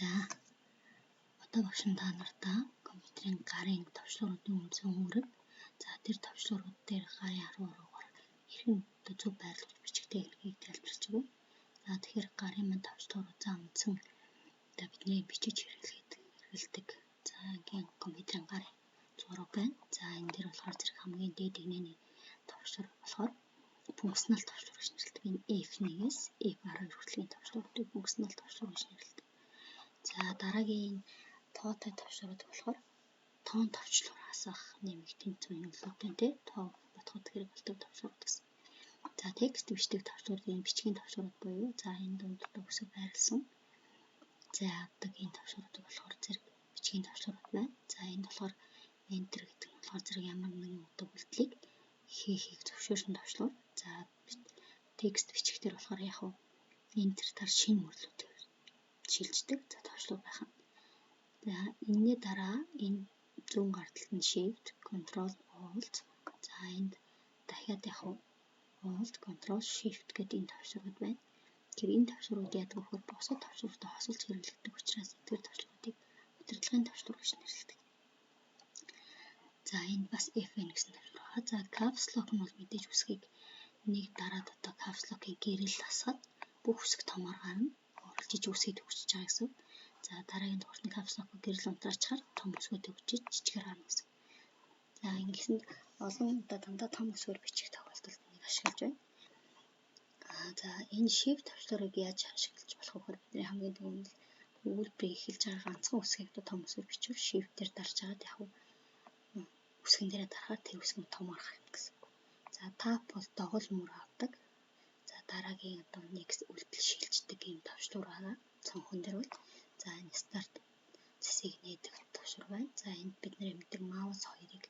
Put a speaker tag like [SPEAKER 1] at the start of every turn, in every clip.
[SPEAKER 1] За одоо багшин та нартай компьютерийн гарын товчлууруудын үндсэн үүрэг. За тэр товчлуурууд дээр гарын 13-аар хэрхэн зөв байрлуулж бичигдэх хэргийг тайлбарлаж өгье. За тэгэхээр гарын мань товчлуурууд за үндсэн бидний бичиж хэрэглэдэг. За ингийн компьютерийн гарын зураг байна. За энэ дээр болохоор зэрэг хамгийн дээд игнэний товчлуур болохоор функционал товчлуур гэж нэрлэдэг. Энэ F1-ээс F10 хүртэлхийн товчлууруудыг функционал товчлуур гэж нэрлэдэг. За дараагийн тоотой товчлуурууд болохоор тоон товчлуур хасах нэмэгдийн зөвнөлтүүдтэй тий тоо бодоход хэрэг болдог товчлуур гэсэн. За текст бичдэг товчлуурын бичгийн товчлуурууд буюу за энэ дунд үсэг байрлсан. За авдаг энэ товчлууруудыг болохоор зэрэг бичгийн товчлуурууд байна. За энд болохоор enter гэдэг нь болохоор зэрэг ямар нэгэн утга үйлдэлийг хийхийг зөвшөөрсөн товчлуур. За текст бичихдэр болохоор яг хуу enter тар шинэ мөрлөлтөөр шилждэг за товчлуур байх нь. За энэний дараа энэ зүүн гар талд нь shift, control, alt. За энд дахиад яг хуу alt, control, shift гэдэг энэ товчлуурууд байна. Тэгэхээр энэ товчлуурууд яадаг вэ гэхээр бусад товчлууртай хосолж хэрэглэдэг учраас эдгээр товчлууруудыг удирдлагын товчлуур гэж нэрлэдэг. За энэ бас F1 гэсэн товчлуур байна. За caps lock нь бол мэдээж үсгийг нэг дараад одоо caps lock-ыг гэрэл асгаад бүх үсэг томоор гарна. Жижиг үсгийг төгсөж байгаа гэсэн. За дараагийн дугаарт нь caps lock-ыг гэрэл унтраачаар том үсгүүд төгсөж жижигээр гарна гэсэн. За ингэсэнд олон удаа дандаа том үсгээр бичих тохиолдолд энийг ашиглаж байна. За энэ shift товчлуурыг яаж ашиглаж болох вэ гэхээр бидний хамгийн түрүүнд үйлдвэрийг эхэлж байгаа ганцхан үсгийг том үсгээр бичвэр shift дээр дарж агаад яг үсгэн дээрээ дарахаар тэр үсэг нь томоор гарна гэсэн. За tab бол догол мөр авдаг. За дараагийн одоо next үйлдэл шилждэг юм товчлуур байгаа. Цонхон дээр бол за энэ start цэсийг нээдэг товчлуур байна. За энд бид нэр мэддэг mouse 2-ыг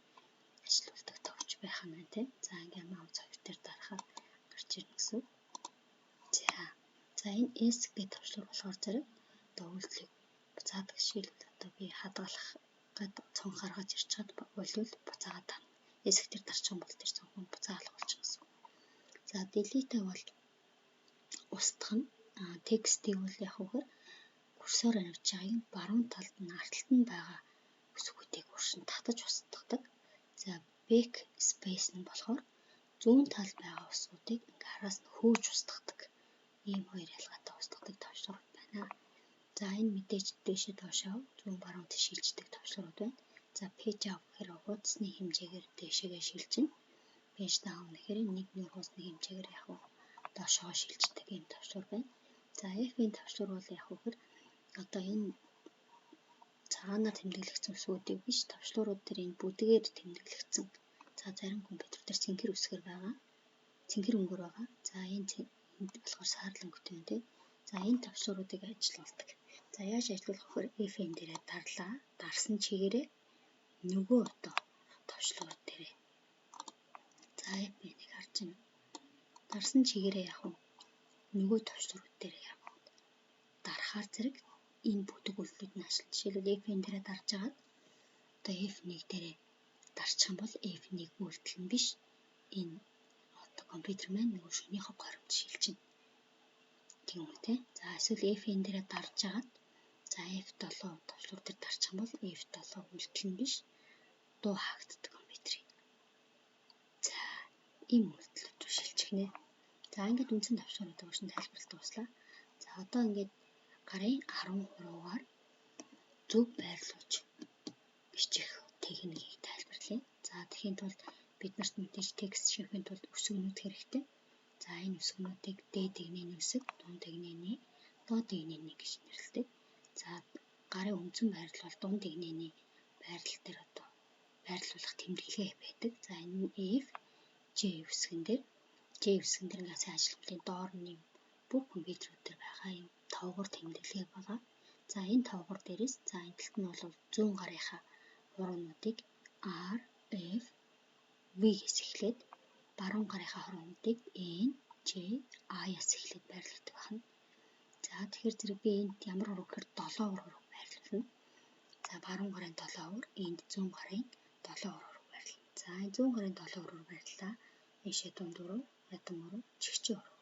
[SPEAKER 1] ажилуулдаг товч байх нь байна тийм. За ингээд mouse 2 дээр дарахаар гарч ирнэ гэсэн. За энэ S гэдэг товчлуур болохоор зэрэг одоо үйлдэлийг буцаадаг жишээлбэл одоо би хадгалах гэдэг цонх гаргаж ирч чад болвол буцаагаад тань. S дээр дарчих юм бол тэр цонхон буцаагалах болчих гэсэн. За delete бол устгах нь текстийг бол яг үгээр курсор авч байгааг баруун талд нь арталт нь байгаа үсгүүдийг уршин татаж устгадаг. За backspace нь болохоор зүүн талд байгаа үсгүүдийг ингээ араас нь хөөж устгадаг. Ийм хоёр ялгаатай устгадаг товчлуурууд байна. За энэ мэдээж дээшээ доошоо зүүн баруун тийш шилждэг товчлуурууд байна. За page up гэхээр хуудасны хэмжээгээр дээшээгээ шилжинэ. Page down гэхээр нэг нөр хуудасны хэмжээгээр яг доошоо шилждэг юм товчлуур байна. За F-ийн товчлуур бол яг үгээр одоо энэ цагаанаар тэмдэглэгдсэн үсгүүдийг биш товчлуурууд дээр энэ бүдгээр тэмдэглэгдсэн. За зарим компьютер дээр цэнхэр үсгэр байгаа. Цэнхэр өнгөр байгаа. За энд болохоор саарлан өнгөтэй юм тийм. За энэ товчлууруудыг ажиллуулдаг. За яаж ажиллуулах вэ гэхээр F-ийн дээрээ дарлаа. Дарсан чигээрээ нөгөө одоо товчлуур дээрээ. За F-ийг харж байна. Дарсан чигээрээ яг нөгөө товчлуурууд дээрээ яг дарахаар зэрэг энэ бүдэг үйлдэлүүд нь ашиглаж. Жишээлбэл F-ийн дээрээ дарж агаад одоо F1 дээрээ дарчих юм бол F1 үйлдэл нь биш энэ одоо компьютер маань нөгөө шөнийхөө горимд шилжинэ. Тийм үү те. За эсвэл F-ийн дээрээ дарж агаад за F7 товчлуур дээр дарчих юм бол F7 үйлдэл нь биш дуу хаагддаг компьютерийг. За ийм үйлдэлүүд рүү шилжих нэ. За ингээд үндсэн товчлууруудыг уушин тайлбарлалт дуслаа. За одоо ингээд гарын 13-аар зөв байрлуулж бичих техникийг тайлбарлая. За тэгэхээр тулд бид нарт мэдээж текст шийдэхин тулд үсгэнүүд хэрэгтэй. За энэ үсгэнүүдийг дээд игнэний үсэг, дунд игнэний, доод игнэний гэж нэрлэдэг. За гарын үндсэн байрлал бол дунд игнэний байрлал дээр одоо байрлуулах тэмдэглэгээ байдаг. За энэ нь F, J үсгэн дээр ингээ сайн ажиллахын доор нь бүх компьютерүүд дээр байгаа юм тоогоор тэмдэглэгээ байгаа. За энэ тоогоор дээрээс за энэ талд нь бол зүүн гарынхаа хуруунуудыг R, F, V гэс эхлээд баруун гарынхаа хуруунуудыг N, J, I-аас эхлээд байрлуулдаг байна. За тэгэхээр зэрэг би энд ямар хуруун гэхээр 7 хуруун байрлуулна. За баруун гарын 7 хур, энд зүүн гарын 7 хуруун байрлуулна. За энэ зүүн гарын 7 хуруун байрлалаа. Ийшээ дунд уруу, ядам уруу, чигчээ уруу.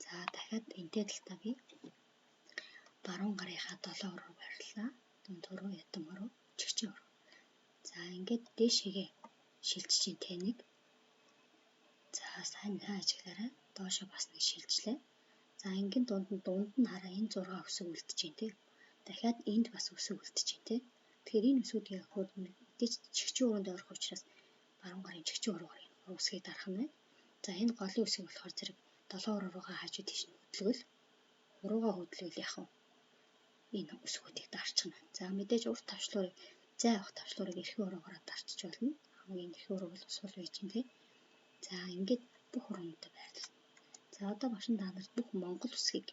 [SPEAKER 1] За дахиад энтэй талдаа би баруун гарынхаа 7 руу байрлалаа. Дунд руу ядам руу чигчээ руу. За ингээд дээшээгээ шилжиж ин таныг. За сайн ажиглаарай. Доошоо бас нэг шилжлээ. За ингээд дунд нь хараа энэ 6 үсэг үлдэж байна тий. Дахиад энд бас үсэг үлдэж байна тий. Тэгэхээр энэ үсгүүдийг хөөд мэдээж чигчээ өрөөнд орох учраас баруун гарын чигчээ өрөөгөр үсгийг дарах нь байна. За энэ голын үсэг болохоор зэрэг 7 уруугаа хажуу тийш нь хөдлөвөл уруугаа хөдлөвөл яах вэ? Энэ үсгүүдийг дарчихна. За мэдээж урт тавчлуурыг зай авах тавчлуурыг эрхээ уруугаараа дарчиж болно. Хамгийн эрхээ уруу бол сул байж гин тий. За ингээд бүх уруундаа байрлал. За одоо башин та нарт бүх Монгол үсгийг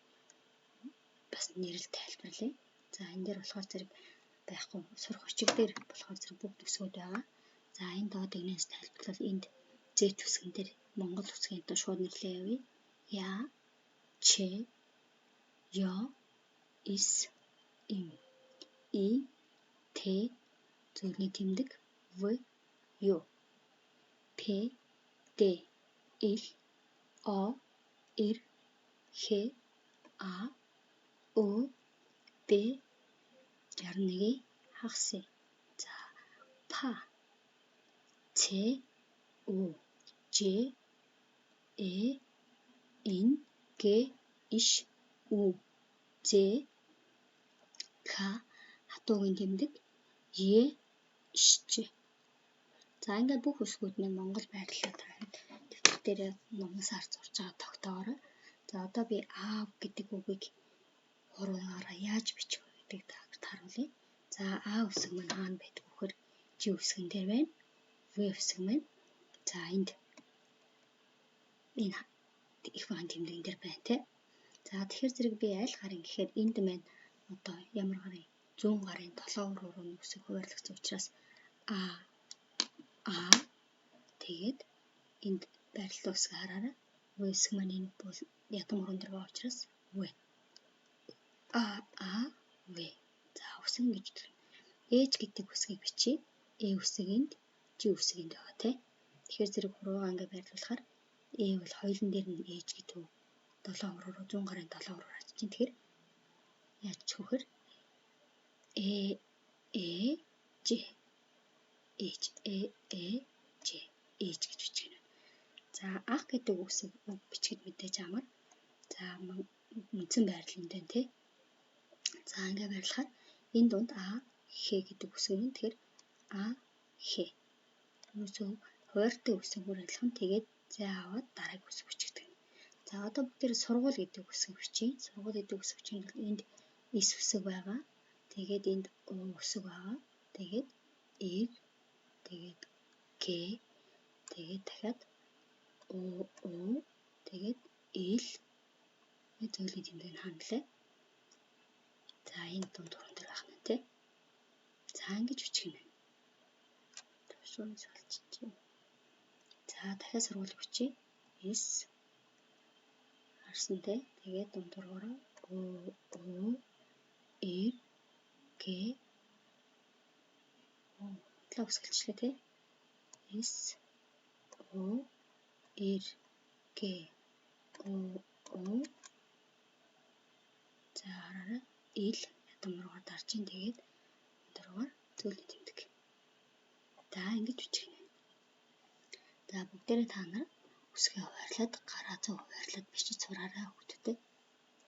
[SPEAKER 1] бас нэрэл тайлбарлая. За энэ дээр болохоор зэрэг байхгүй сурах өчиг дээр болохоор зэрэг бүх үсгүүд байгаа. За энэ доод игнээс тайлбарлал энд Z үсгэн дээр Монгол үсгийн доо шууд нэрлээ явъя. Я, че, я, ис, им, и, тэ, зөвлөний тэмдэг, в, ю, п, д, ил, о, ир, х, а, ö, б, 61 хагас. За па, ц, ө, ж, э, ин, г, иш, ү, з, к хатуугийн тэмдэг, е, ш. За ингээд бүх үсгүүд нь Монгол байрлалаа таарна. Дэвтэр дээр номносаар зурж байгаа тогтоорой. За одоо би А гэдэг үгийг уруугаараа яаж бичих вэ гэдгийг тааруулъя. За А үсэг маань хаана байдаг вэ гэхээр Ж үсгэн дээр байна. В үсэг маань за энд энэ их багын тэмдэгэн дээр байна те. За тэгэхээр зэрэг би аль гарын гэхээр энд маань одоо ямар гарын зүүн гарын 7 урууны үсэг хуваарлагдсан учраас А тэгээд энд байрлал үсэг хараарай. В үсэг маань энэ бол ядам уруунд дээр байгаа учраас В. В. За үсэг гэж хэлдэг. Ээж гэдэг үсгийг бичиж Э үсэг энд, Ж үсэг энд байгаа те. Тэгэхээр зэрэг хуруугаа ингээ байрлуулахаар Э бол хоёулын дээр нь ээж гэдэг үг 7 уруу зүүн гарын 7 уруу очиж чинь тэгэхээр яаж ч хөхөр Ж ээж Ж ээж гэж бичгэнэ. За ах гэдэг үсэг бичгэд мэдээж амар. За үндсэн байрлал энэ тий. За ингээ байрлахаар энэ дунд А Х гэдэг үсэг нь тэгэхээр А Х. Үсэг хуваартай үсэг бүр адилхан тэгээд зай аваад дараагийн үсэг бичигдэг. За одоо бүгдээр сургууль гэдэг үсэг бичиж. Сургууль гэдэг үсэг чинь энд эс үсэг байгаа. Тэгээд энд О үсэг байгаа. Тэгээд Эг тэгээд Г тэгээд дахиад О тэгээд Ил зөвлөлийн тэмдэг нь хандлаа. За энэ дунд уран дээр байх нь тий. За ингэж бичих нь. Төвшин салчиж. За дахиад сургууль бичиж. С харсан тий. Тэгээд дунд ураараа О Эр Г тлаа үсгэлчлээ тий. С О Эр Г О за хараарай ил ядам руугаар дарж ин тэгээд дөрвөр зөвлөлийн тэмдэг. За ингэж бичих юм. За бүгдээрээ та нар үсгээ хуваарлаад гараа зөө хуваарлаад бичиж сураарай хүүхдүүдэд.